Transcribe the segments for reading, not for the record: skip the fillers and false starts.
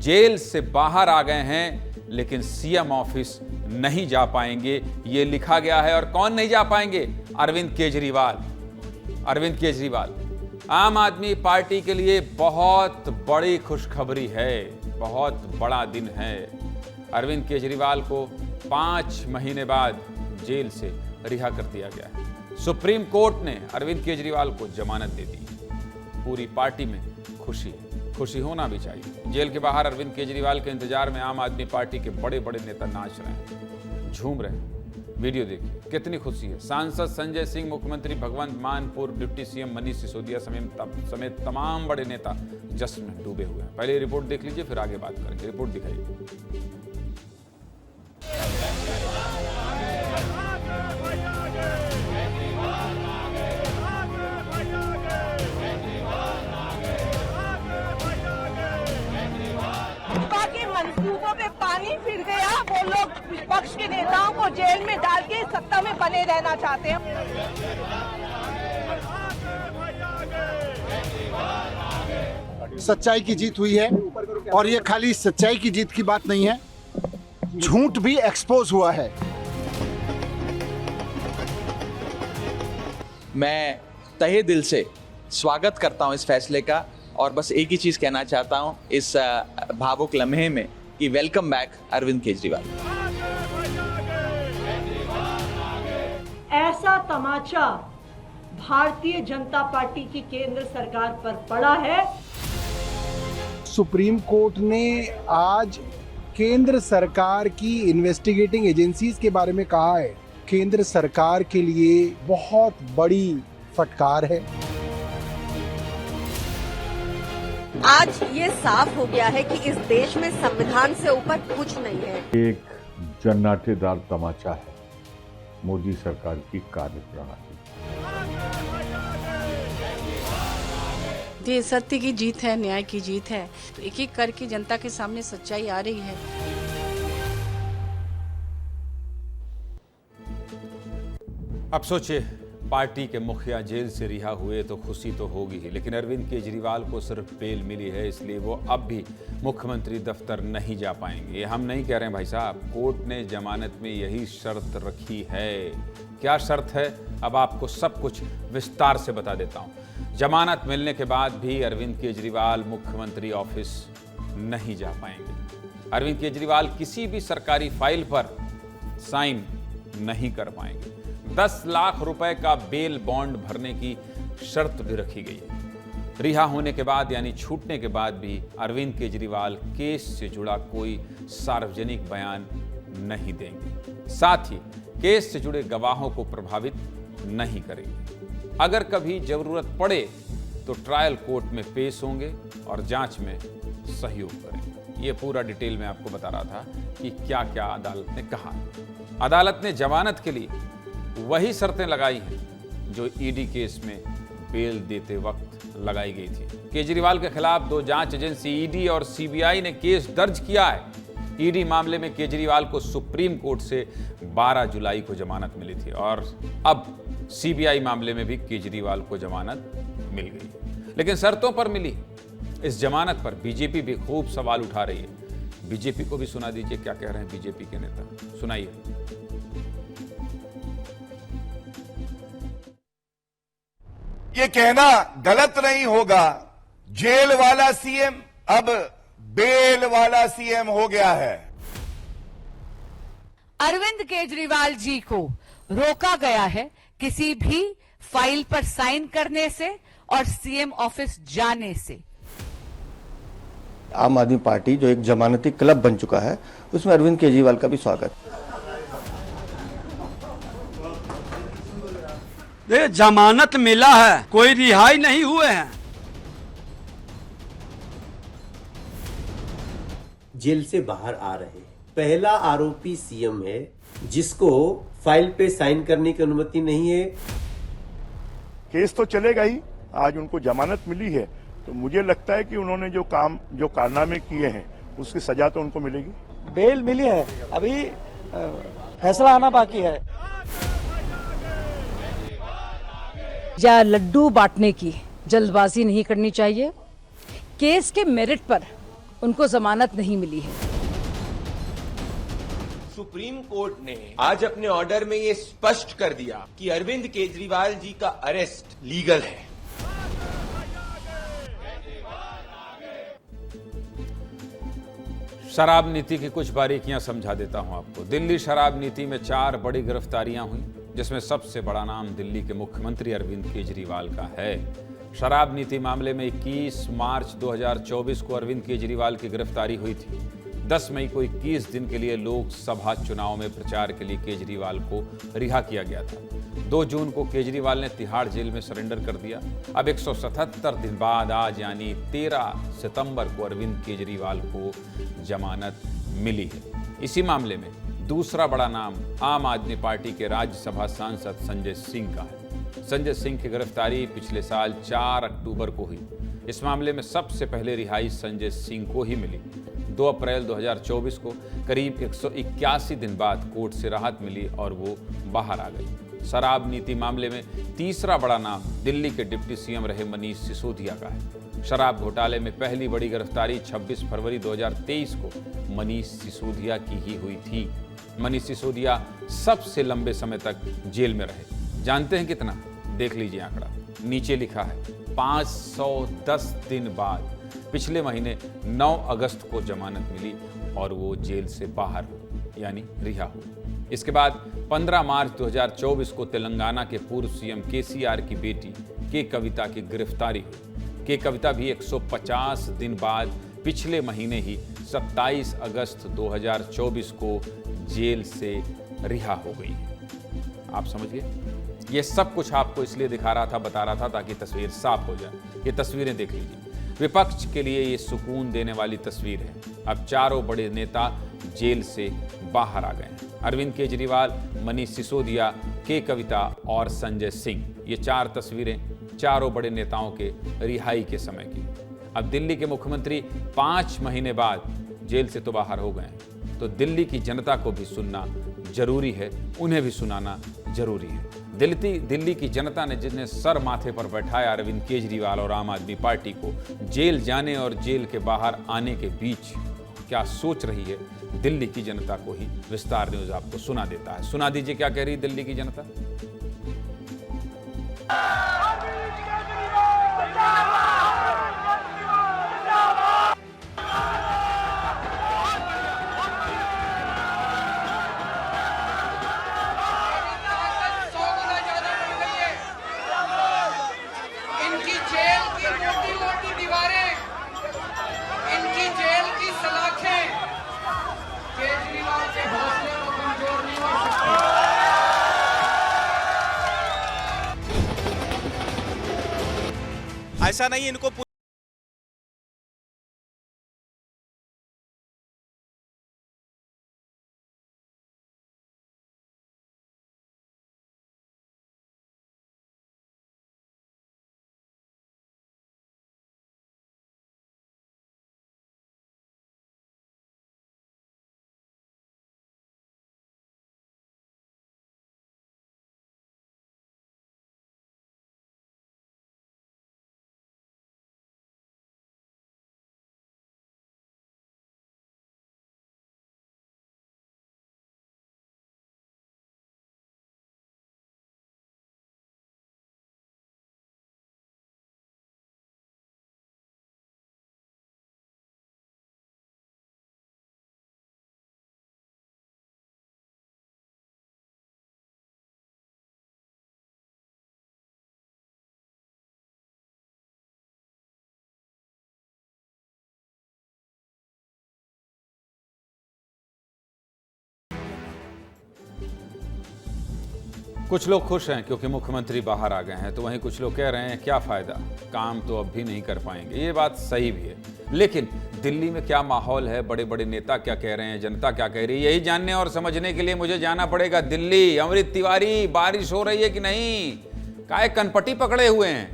Jail से बाहर आ गए हैं लेकिन सीएम ऑफिस नहीं जा पाएंगे, ये लिखा गया है। और कौन नहीं जा पाएंगे? अरविंद केजरीवाल। अरविंद केजरीवाल। आम आदमी पार्टी के लिए बहुत बड़ी खुशखबरी है, बहुत बड़ा दिन है। अरविंद केजरीवाल को 5 महीने बाद जेल से रिहा कर दिया गया है। सुप्रीम कोर्ट ने अरविंद केजरीवाल को जमानत दे दी। पूरी पार्टी में खुशी होना भी चाहिए। जेल के बाहर अरविंद केजरीवाल के इंतजार में आम आदमी पार्टी के बड़े बड़े नेता नाच रहे हैं, झूम रहे हैं। वीडियो देखिए, कितनी खुशी है। सांसद संजय सिंह, मुख्यमंत्री भगवंत मान, पूर्व डिप्टी सीएम मनीष सिसोदिया समेत तमाम बड़े नेता जश्न में डूबे हुए हैं। पहले रिपोर्ट देख लीजिए, फिर आगे बात करेंगे। रिपोर्ट दिखाइए। मंसूबों पे पानी फिर गया। वो लोग विपक्ष के नेताओं को जेल में डाल के सत्ता में बने रहना चाहते हैं। सच्चाई की जीत हुई है और ये खाली सच्चाई की जीत की बात नहीं है, झूठ भी एक्सपोज हुआ है। मैं तहे दिल से स्वागत करता हूं इस फैसले का और बस एक ही चीज कहना चाहता हूं इस भावुक लम्हे में कि वेलकम बैक अरविंद केजरीवाल। ऐसा तमाचा भारतीय जनता पार्टी की केंद्र सरकार पर पड़ा है। सुप्रीम कोर्ट ने आज केंद्र सरकार की इन्वेस्टिगेटिंग एजेंसीज के बारे में कहा है। केंद्र सरकार के लिए बहुत बड़ी फटकार है। आज ये साफ हो गया है कि इस देश में संविधान से ऊपर कुछ नहीं है। एक जन्नाटेदार तमाचा है मोदी सरकार की कार्यप्रणाली। ये सत्य की जीत है, न्याय की जीत है। तो एक एक करके जनता के सामने सच्चाई आ रही है। अब सोचिए, पार्टी के मुखिया जेल से रिहा हुए तो खुशी तो होगी ही, लेकिन अरविंद केजरीवाल को सिर्फ बेल मिली है, इसलिए वो अब भी मुख्यमंत्री दफ्तर नहीं जा पाएंगे। ये हम नहीं कह रहे हैं भाई साहब, कोर्ट ने जमानत में यही शर्त रखी है। क्या शर्त है? अब आपको सब कुछ विस्तार से बता देता हूँ। जमानत मिलने के बाद भी अरविंद केजरीवाल मुख्यमंत्री ऑफिस नहीं जा पाएंगे। अरविंद केजरीवाल किसी भी सरकारी फाइल पर साइन नहीं कर पाएंगे। 10 लाख रुपए का बेल बॉन्ड भरने की शर्त भी रखी गई है। रिहा होने के बाद यानी छूटने के बाद भी अरविंद केजरीवाल केस से जुड़ा कोई सार्वजनिक बयान नहीं देंगे। साथ ही केस से जुड़े गवाहों को प्रभावित नहीं करेंगे। अगर कभी जरूरत पड़े तो ट्रायल कोर्ट में पेश होंगे और जांच में सहयोग करेंगे। ये पूरा डिटेल में आपको बता रहा था कि क्या क्या अदालत ने कहा। अदालत ने जमानत के लिए वही शर्तें लगाई हैं जो ईडी केस में बेल देते वक्त लगाई गई थी। केजरीवाल के खिलाफ 2 जांच एजेंसी ईडी और सीबीआई ने केस दर्ज किया है। ईडी मामले में केजरीवाल को सुप्रीम कोर्ट से 12 जुलाई को जमानत मिली थी और अब सीबीआई मामले में भी केजरीवाल को जमानत मिल गई, लेकिन शर्तों पर मिली। इस जमानत पर बीजेपी भी खूब सवाल उठा रही है। बीजेपी को भी सुना दीजिए क्या कह रहे हैं बीजेपी के नेता, सुनाइए। ये कहना गलत नहीं होगा, जेल वाला सीएम अब बेल वाला सीएम हो गया है। अरविंद केजरीवाल जी को रोका गया है किसी भी फाइल पर साइन करने से और सीएम ऑफिस जाने से। आम आदमी पार्टी जो एक जमानती क्लब बन चुका है, उसमें अरविंद केजरीवाल का भी स्वागत। जमानत मिला है, कोई रिहाई नहीं हुए हैं। जेल से बाहर आ रहे पहला आरोपी सीएम है जिसको फाइल पे साइन करने की अनुमति नहीं है। केस तो चलेगा ही। आज उनको जमानत मिली है तो मुझे लगता है कि उन्होंने जो कारनामे किए हैं उसकी सजा तो उनको मिलेगी। बेल मिली है, अभी फैसला आना बाकी है। या लड्डू बांटने की जल्दबाजी नहीं करनी चाहिए। केस के मेरिट पर उनको जमानत नहीं मिली है। सुप्रीम कोर्ट ने आज अपने ऑर्डर में ये स्पष्ट कर दिया कि अरविंद केजरीवाल जी का अरेस्ट लीगल है। शराब नीति की कुछ बारीकियां समझा देता हूं आपको। दिल्ली शराब नीति में 4 बड़ी गिरफ्तारियां हुई, जिसमें सबसे बड़ा नाम दिल्ली के मुख्यमंत्री अरविंद केजरीवाल का है। शराब नीति मामले में 21 मार्च 2024 को अरविंद केजरीवाल की गिरफ्तारी हुई थी। 10 मई को 21 दिन के लिए लोकसभा चुनाव में प्रचार के लिए केजरीवाल को रिहा किया गया था। 2 जून को केजरीवाल ने तिहाड़ जेल में सरेंडर कर दिया। अब 177 दिन बाद आज यानी 13 सितंबर को अरविंद केजरीवाल को जमानत मिली है। इसी मामले में दूसरा बड़ा नाम आम आदमी पार्टी के राज्यसभा सांसद संजय सिंह का है। संजय सिंह की गिरफ्तारी पिछले साल 4 अक्टूबर को हुई। इस मामले में सबसे पहले रिहाई संजय सिंह को ही मिली। 2 अप्रैल 2024 को करीब 181 दिन बाद कोर्ट से राहत मिली और वो बाहर आ गई। शराब नीति मामले में तीसरा बड़ा नाम दिल्ली के डिप्टी सीएम रहे मनीष सिसोदिया का है। शराब घोटाले में पहली बड़ी गिरफ्तारी 26 फरवरी 2023 को मनीष सिसोदिया की ही हुई थी। मनीष सिसोदिया सबसे लंबे समय तक जेल में रहे। जानते हैं कितना? देख लीजिए आंकड़ा, नीचे लिखा है 510 दिन बाद पिछले महीने 9 अगस्त को जमानत मिली और वो जेल से बाहर हुए, यानी रिहा हुए। इसके बाद 15 मार्च 2024 को तेलंगाना के पूर्व सीएम केसीआर की बेटी के कविता की गिरफ्तारी हुई। के कविता भी 150 दिन बाद पिछले महीने ही 27 अगस्त 2024 को जेल से रिहा हो गई है। आप समझ गए? ये सब कुछ आपको इसलिए दिखा रहा था, बता रहा था ताकि तस्वीर साफ हो जाए। ये तस्वीरें देख लीजिए। विपक्ष के लिए ये सुकून देने वाली तस्वीर है। अब चारों बड़े नेता जेल से बाहर आ गए हैं। अरविंद केजरीवाल, मनीष सिसोदिया, के कविता और संजय सिंह। ये 4 तस्वीरें चारों बड़े नेताओं के रिहाई के समय की। अब दिल्ली के मुख्यमंत्री 5 महीने बाद जेल से तो बाहर हो गए हैं, तो दिल्ली की जनता को भी सुनना जरूरी है, उन्हें भी सुनाना जरूरी है। दिल्ली की जनता ने जिन्हें सर माथे पर बैठाया अरविंद केजरीवाल और आम आदमी पार्टी को, जेल जाने और जेल के बाहर आने के बीच क्या सोच रही है, दिल्ली की जनता को ही विस्तार न्यूज आपको सुना देता है। सुना दीजिए क्या कह रही है दिल्ली की जनता। इनकी जेल की मोटी-मोटी दीवारें, इनकी जेल की सलाखें केजरीवाल के हौसले को कमजोर नहीं कर सकती। ऐसा नहीं इनको कुछ लोग खुश हैं क्योंकि मुख्यमंत्री बाहर आ गए हैं, तो वहीं कुछ लोग कह रहे हैं क्या फायदा, काम तो अब भी नहीं कर पाएंगे। ये बात सही भी है, लेकिन दिल्ली में क्या माहौल है, बड़े बड़े नेता क्या कह रहे हैं, जनता क्या कह रही है, यही जानने और समझने के लिए मुझे जाना पड़ेगा दिल्ली। अमृत तिवारी, बारिश हो रही है कि नहीं? काहे कनपटी पकड़े हुए हैं?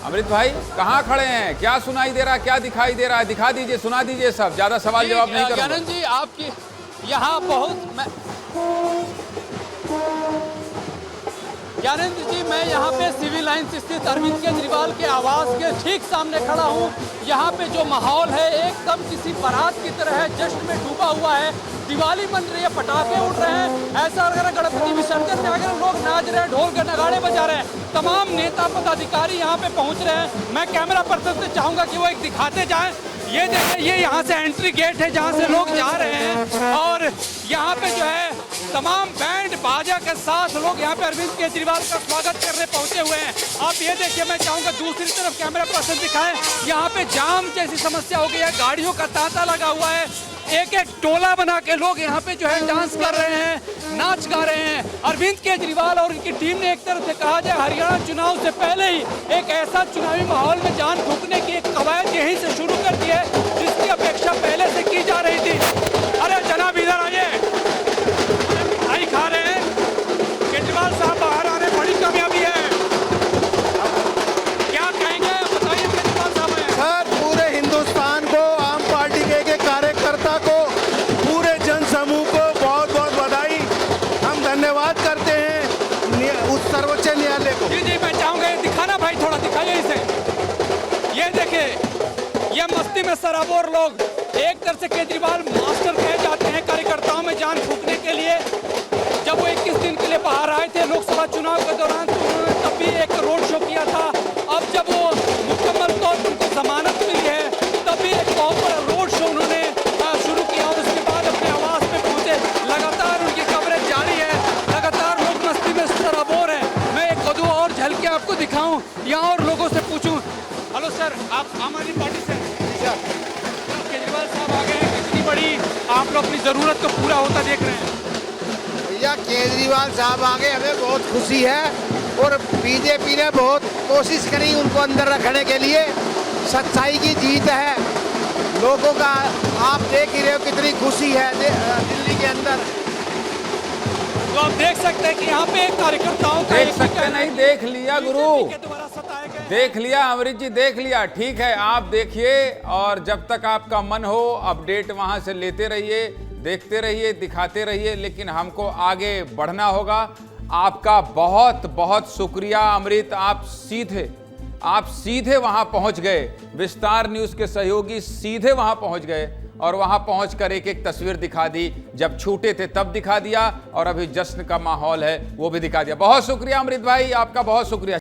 अमृत भाई कहाँ खड़े हैं? क्या सुनाई दे रहा है, क्या दिखाई दे रहा है? दिखा दीजिए, सुना दीजिए सब, ज्यादा सवाल जवाब नहीं करूंगा। ज्ञानंद जी, आपकी यहाँ बहुत ज्ञानेंद्र जी, मैं यहाँ पे सिविल लाइन्स स्थित अरविंद केजरीवाल के आवास के ठीक सामने खड़ा हूँ। यहाँ पे जो माहौल है एकदम किसी बारात की तरह है, जश्न में डूबा हुआ है। दिवाली मन रही है, पटाखे उड़ रहे हैं, ऐसा लग रहा है गणपति विसर्जन में अगर लोग नाच रहे हैं, ढोल के नगाड़े बजा रहे हैं। तमाम नेता पदाधिकारी यहाँ पे पहुँच रहे हैं। मैं कैमरा पर्सन से चाहूँगा कि वो एक दिखाते जाएँ। ये देखें, ये यहाँ से एंट्री गेट है जहाँ से लोग जा रहे हैं और यहाँ पे जो है तमाम बैंड बाजा के साथ लोग यहाँ पे अरविंद केजरीवाल का स्वागत करने पहुंचे हुए हैं। आप ये देखिए, मैं चाहूँगा दूसरी तरफ कैमरा पर्सन दिखाएं। यहाँ पे जाम जैसी समस्या हो गई है, गाड़ियों का तांता लगा हुआ है। एक एक टोला बना के लोग यहाँ पे जो है डांस कर रहे हैं, नाच गा रहे हैं। अरविंद केजरीवाल और उनकी टीम ने एक तरह से कहा जाए हरियाणा चुनाव से पहले ही एक ऐसा चुनावी माहौल में जान फूंकने की एक कवायद यहीं से शुरू कर दी है जिसकी अपेक्षा पहले से की जा रही थी। अरे जनाब इधर आइए, मिठाई खा रहे हैं, केजरीवाल साहब बाहर आ रहे, बड़ी कामयाबी है। क्या कहेंगे, बताइए केजरीवाल साहब। सर, पूरे हिंदुस्तान को, आम पार्टी के कार्यकर्ता को, पूरे जन समूह को बहुत बहुत बधाई। हम धन्यवाद करते हैं उस सर्वोच्च न्यायालय को। जी, मैं चाहूंगा दिखाना भाई, थोड़ा दिखाइए इसे। ये देखिए, ये मस्ती में सराबोर लोग, एक तरह से केजरीवाल मास्टर कहे जाते हैं कार्यकर्ताओं में जान फूंकने के लिए। जब वो 21 दिन के लिए बाहर आए थे लोकसभा चुनाव के दौरान, तो उन्होंने तब भी एक रोड शो किया था। अब जब वो मुकम्मल तौर पर उनको जमानत मिली है, तब भी एक रोड शो उन्होंने शुरू किया और उसके बाद अपने आवास पे पहुंचे। लगातार उनकी कवरेज जारी है, लगातार लोग मस्ती में सराबोर है। मैं एक दो और झलके आपको दिखाऊं, यहाँ और लोगों से पूछूं। हेलो सर, आप आम आदमी पार्टी से? केजरीवाल साहब आ गए हैं, कितनी बड़ी आप लोग अपनी जरूरत को पूरा होता देख रहे हैं? भैया, केजरीवाल साहब आ गए, हमें बहुत खुशी है और बीजेपी ने बहुत कोशिश करी उनको अंदर रखने के लिए। सच्चाई की जीत है लोगों का, आप देख ही रहे हो कितनी खुशी है दिल्ली के अंदर। तो आप देख सकते हैं कि यहाँ पे कार्यकर्ताओं का देख सकते नहीं, देख लिया गुरु, देख लिया अमृत जी, देख लिया। ठीक है, आप देखिए और जब तक आपका मन हो अपडेट वहां से लेते रहिए, देखते रहिए, दिखाते रहिए, लेकिन हमको आगे बढ़ना होगा। आपका बहुत बहुत शुक्रिया अमृत, आप सीधे वहां पहुंच गए। विस्तार न्यूज़ के सहयोगी सीधे वहां पहुंच गए और वहां पहुंचकर एक एक तस्वीर दिखा दी। जब छूटे थे तब दिखा दिया और अभी जश्न का माहौल है वो भी दिखा दिया। बहुत शुक्रिया अमृत भाई, आपका बहुत शुक्रिया।